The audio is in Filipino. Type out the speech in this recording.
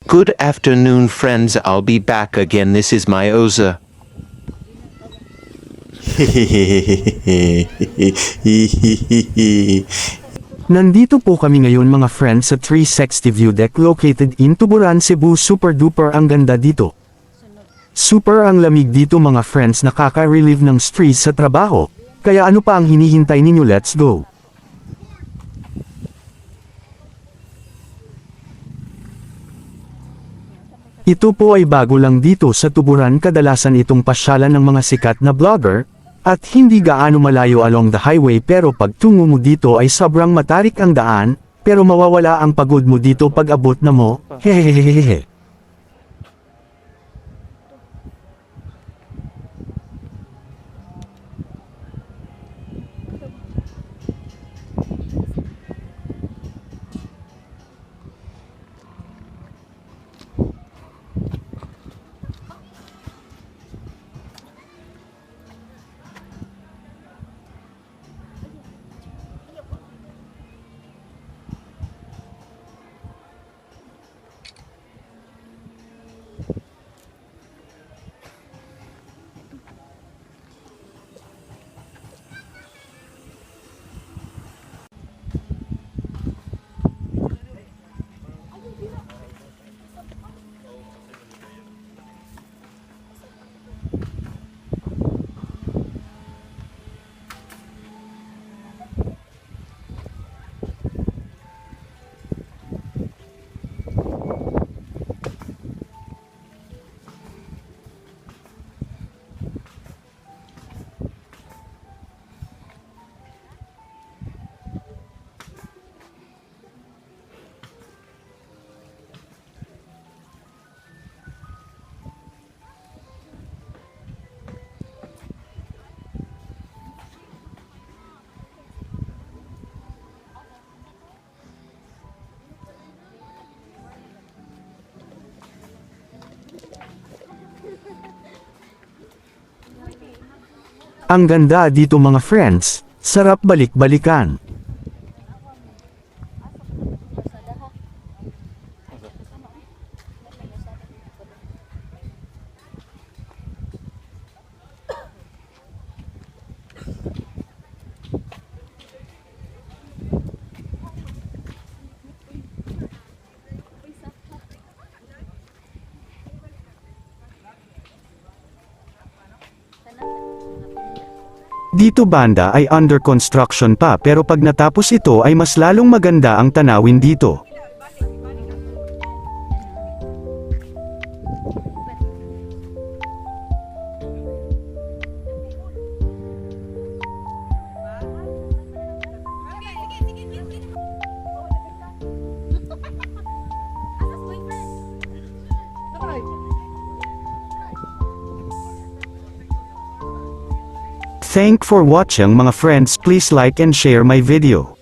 Good afternoon, friends. I'll be back again. This is my Oza. Nandito po kami ngayon mga friends sa 360 view deck located in Tuburan, Cebu. Super duper ang ganda dito. Super ang lamig dito mga friends, nakaka-relieve ng stress sa trabaho. Kaya ano pa ang hinihintay ninyo, let's go! Ito po ay bago lang dito sa Tuburan, kadalasan itong pasyalan ng mga sikat na vlogger, at hindi gaano malayo along the highway, pero pag tungo mo dito ay sobrang matarik ang daan, pero mawawala ang pagod mo dito pag abot na mo, hehehehehe. Ang ganda dito mga friends, sarap balik-balikan. Dito banda ay under construction pa, pero pag natapos ito ay mas lalong maganda ang tanawin dito. Thank for watching mga friends, please like and share my video.